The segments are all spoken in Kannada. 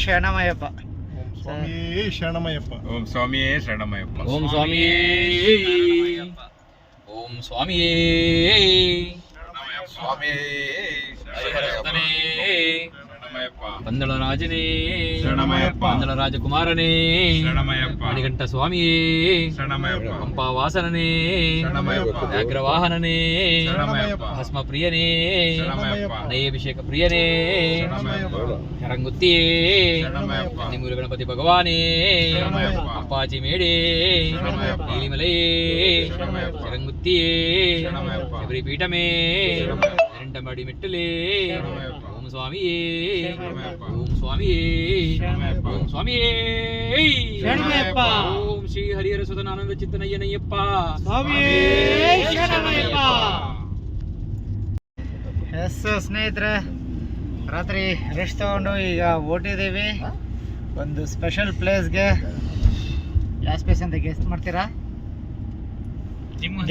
ಶರಣಮಯ್ಯಪ್ಪ. ಸ್ವಾಮಿಯೇ ಶರಣಮಯ್ಯಪ್ಪ. ಓಂ ಸ್ವಾಮಿಯೇ ಶರಣಮಯ್ಯಪ್ಪ. ಓಂ ಸ್ವಾಮಿಯೇ ಓಂ ಸ್ವಾಮಿಯೇ ಸ್ವಾಮಿಯೇ ಹರಿಹರಸುತನೇ ಪಂದಳ ರಾಜನೇ ಶರಣಮಯ್ಯಪ್ಪ. ಪಂದಳ ರಾಜಕುಮಾರನೇ ಶರಣಮಯ್ಯಪ್ಪ. ಮಣಿಕಂಠ ಸ್ವಾಮಿಯೇ ಶರಣಮಯ್ಯಪ್ಪ. ಪಂಪಾವಾಸನನೇ ಶರಣಮಯ್ಯಪ್ಪ. ವ್ಯಾಘ್ರವಾಹನನೇ ಶರಣಮಯ್ಯಪ್ಪ. ಭಸ್ಮ ಪ್ರಿಯನೇ ಶರಣಮಯ್ಯಪ್ಪ. ನೈವೇಭಿಷೇಕ ಪ್ರಿಯನೇ ಶರಣಮಯ್ಯಪ್ಪ. ಶರಂಗುತ್ತಿಯೇ ಶರಣಮಯ್ಯಪ್ಪ. ನಿಮ್ಮೂರು ಗಣಪತಿ ಭಗವಾನೇ ಶರಣಮಯ್ಯಪ್ಪ. ಅಪ್ಪಾಜಿ ಮೇಡೆ ಶರಣಮಯ್ಯಪ್ಪ. ನೀಲಿಮಲೆಯೇ ಶರಣಮಯ್ಯಪ್ಪ. ಶರಂಗುತ್ತಿಯೇ ಶರಣಮಯ್ಯಪ್ಪ. ಶಬರಿ ಪೀಠಮೇ ಶರಣಮಯ್ಯಪ್ಪ. ಎರಡಂಬಡಿ ಮೆಟ್ಟಲೇ ಶರಣಮಯ್ಯಪ್ಪ. ಓಂ ಸ್ವಾಮಿಯೇ ಶರಣಮಯ್ಯಪ್ಪ. ಓಂ ಸ್ವಾಮಿಯೇ ಶರಣಮಯ್ಯಪ್ಪ. ಓಂ ಸ್ವಾಮಿಯೇ ಶರಣಮಯ್ಯಪ್ಪ. ಓಂ ಶ್ರೀ ಹರಿಹರ ಸುತನಾನಂದ ಚಿತ್ತನಯ್ಯನಯ್ಯಪ್ಪ ಸ್ವಾಮಿಯೇ ಶರಣಮಯ್ಯಪ್ಪ. ಎಸ್ ಸ್ನೇಹಿತರೆ, ರಾತ್ರಿ ರೆಸ್ಟ್ ತಗೊಂಡು ಈಗ ಹೊರಟಿದ್ದೀವಿ ಒಂದು ಸ್ಪೆಷಲ್ ಪ್ಲೇಸ್ಗೆ. ಯಾವ ಸ್ಪೇಸ್ ಅಂತ ಗೆಸ್ಟ್ ಮಾಡ್ತೀರಾ?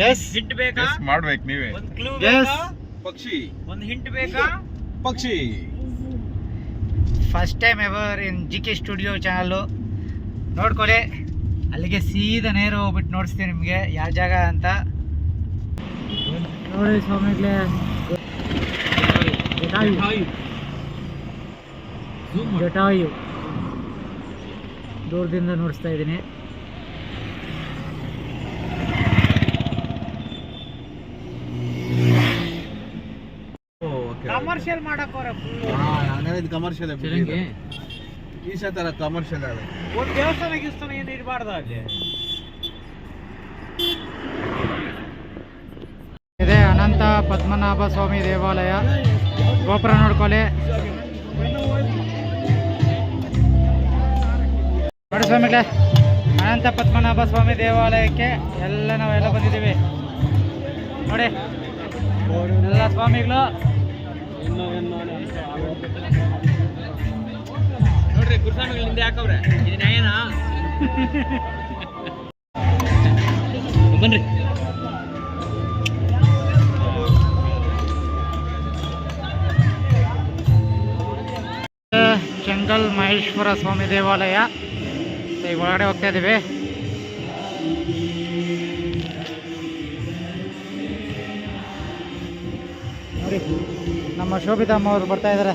ಗೆಸ್ ಹಿಂಟ್ ಬೇಕಾ? Guess ಮಾಡ್ಬೇಕು ನೀವೇ. ಒಂದು ಕ್ಲೂ ಗೆಸ್. ಪಕ್ಷಿ. ಒಂದು ಹಿಂಟ್ ಬೇಕಾ? ಪಕ್ಷಿ. First time ever in G K studio channel ನೋಡ್ಕೊಳ್ಳಿ. ಅಲ್ಲಿಗೆ ಸೀದಾ ನೇರ ಹೋಗ್ಬಿಟ್ಟು ನೋಡಿಸ್ತೀನಿ ನಿಮಗೆ ಯಾವ ಜಾಗ ಅಂತ. ನೋಡಿ ಸ್ವಾಮಿಗಳೇ, ಜಟಾಯು ದೂರದಿಂದ ನೋಡಿಸ್ತಾ ಇದ್ದೀನಿ. ಕಮರ್ಷಿಯಲ್ ಮಾಡಕ್ಕೆ ಕಮರ್ಷಿಯಲ್ ಈ ತರ ಕಮರ್ಷಿಯಲ್ ಒಂದು ದೇವಸ್ಥಾನ ಗಿವಸ್ಥಾನ ಏನು ಇರಬಾರ್ದು ಅಲ್ಲಿ. ಇದೆ ಅನಂತ ಪದ್ಮನಾಭ ಸ್ವಾಮಿ ದೇವಾಲಯ. ಗೋಪುರ ನೋಡ್ಕೊಳ್ಳಿ. ನೋಡಿ ಸ್ವಾಮಿಗಳೇ, ಅನಂತ ಪದ್ಮನಾಭ ಸ್ವಾಮಿ ದೇವಾಲಯಕ್ಕೆ ನಾವೆಲ್ಲ ಬಂದಿದ್ದೀವಿ. ನೋಡಿ ಎಲ್ಲ ಸ್ವಾಮಿಗಳು. ನೋಡ್ರಿ ಗುರುಸ್ವಾಮಿಗಳು ಹಿಂದೆ ಹಾಕವ್ರೆ. ಇದು ನ್ಯಾಯನಾ? ಬನ್ರಿ. ಚೆಂಗಲ್ ಮಹೇಶ್ವರ ಸ್ವಾಮಿ ದೇವಾಲಯ. ಈಗ ಒಳಗಡೆ ಹೋಗ್ತಾ ಇದ್ದೀವಿ. ನೋಡಿ ನಮ್ಮ ಶೋಭಿತಮ್ಮ ಅವರು ಬರ್ತಾ ಇದ್ದಾರೆ.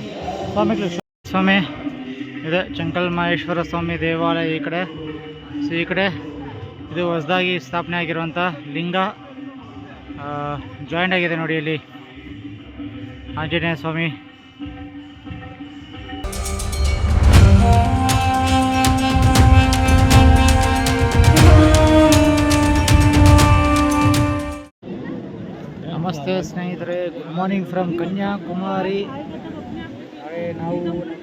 ಸ್ವಾಮಿಗಳು ಸ್ವಾಮಿ ಇದೆ ಚೆಂಗಲ್ ಮಹೇಶ್ವರ ಸ್ವಾಮಿ ದೇವಾಲಯ ಈ ಕಡೆ. ಸೊ ಈ ಕಡೆ ಇದು ಹೊಸದಾಗಿ ಸ್ಥಾಪನೆ ಆಗಿರುವಂಥ ಲಿಂಗ ಜಾಯಿಂಟ್ ಆಗಿದೆ ನೋಡಿ. ಇಲ್ಲಿ ಆಂಜನೇಯ ಸ್ವಾಮಿ. ನಮಸ್ತೆ ಸ್ನೇಹಿತರೆ, ಗುಡ್ ಮಾರ್ನಿಂಗ್ ಫ್ರಮ್ ಕನ್ಯಾಕುಮಾರಿ. ನಾವು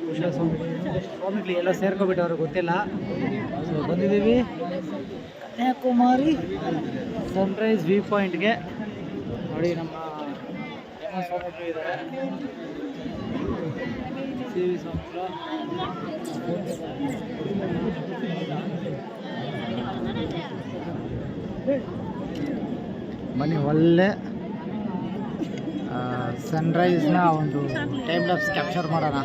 ಕುಶಲ ಸ್ವಾಮಿಗಳು ಎಲ್ಲ ಸೇರ್ಕೊಬಿಟ್ಟವ್ರಿಗೆ ಗೊತ್ತಿಲ್ಲ. ಸೊ ಬಂದಿದ್ದೀವಿ ಕನ್ಯಾಕುಮಾರಿ ಸನ್ರೈಸ್ ವ್ಯೂ ಪಾಯಿಂಟ್ಗೆ. ನೋಡಿ ನಮ್ಮ ಸ್ವಾಮಿಗಳು ಇದ್ದಾರೆ. ಸಿ ವಿ ಸ್ವಾಮಿಗಳು. ಬನ್ನಿ ಒಳ್ಳೆ ಸನ್ರೈಸ್ನ ಒಂದು ಟೈಮ್ ಲ್ಯಾಪ್ಸ್ ಕ್ಯಾಪ್ಚರ್ ಮಾಡೋಣ.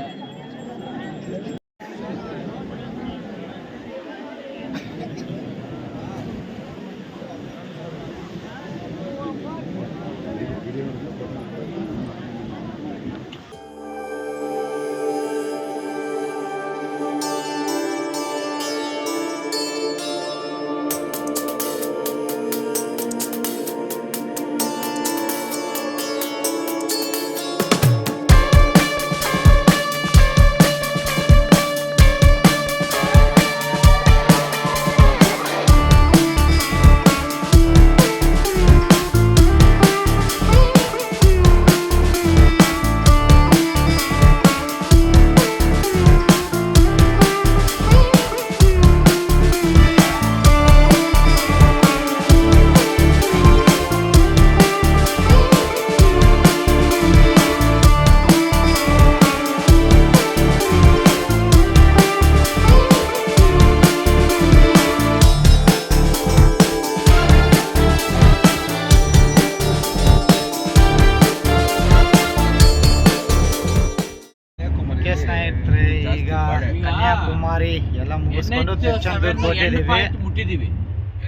ಮುಗಿಸ್ಕೊಂಡು ತಿರುಚೆಂದೂರು ಕೊಟ್ಟಿದ್ದೀವಿ. ಮುಟ್ಟಿದ್ದೀವಿ.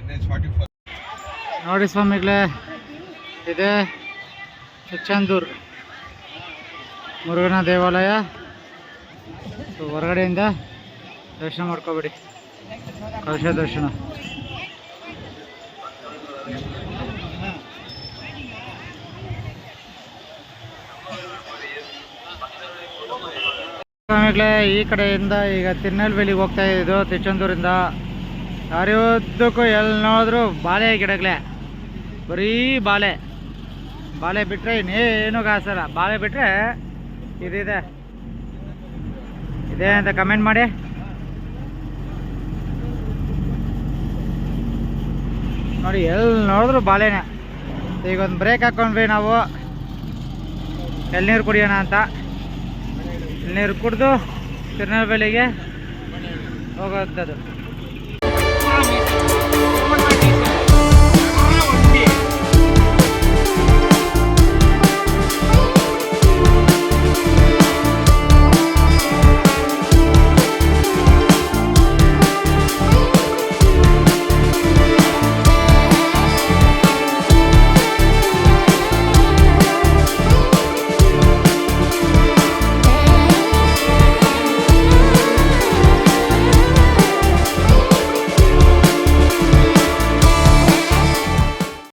NH44 ನೋಡಿ ಸ್ವಾಮಿಗಳೇ, ಇದೆ ತಿರುಚೆಂದೂರು ಮುರುಘನ ದೇವಾಲಯ. ಸೊ ಹೊರಗಡೆಯಿಂದ ದರ್ಶನ ಮಾಡ್ಕೊಬೇಡಿ, ಕಲಶ ದರ್ಶನ. ಸ್ವಾಮಿಗಳೇ, ಈ ಕಡೆಯಿಂದ ಈಗ ತಿರುನೆಲ್ವೇಲಿಗೆ ಹೋಗ್ತಾ ಇದ್ದು ತಿರುಚೆಂದೂರಿಂದ. ದಾರಿಯುದ್ದಕ್ಕೂ ಎಲ್ಲಿ ನೋಡಿದ್ರು ಬಾಳೆ ಗಿಡಗಳೇ, ಬರೀ ಬಾಳೆ ಬಾಳೆ ಬಿಟ್ಟರೆ ಇನ್ನೇನು ಕಾಸಲ್ಲ. ಬಾಳೆ ಬಿಟ್ಟರೆ ಇದಿದೆ ಇದೆ ಅಂತ ಕಮೆಂಟ್ ಮಾಡಿ. ನೋಡಿ ಎಲ್ಲಿ ನೋಡಿದ್ರು ಬಾಳೆನೇ. ಈಗ ಒಂದು ಬ್ರೇಕ್ ಹಾಕ್ಕೊಂಡ್ವಿ ನಾವು ಎಳ್ನೀರು ಕುಡಿಯೋಣ ಅಂತ. ಎಳ್ನೀರು ಕುಡಿದು ತಿರುನೆಲ್ವೇಲಿಗೆ ಹೋಗೋದು.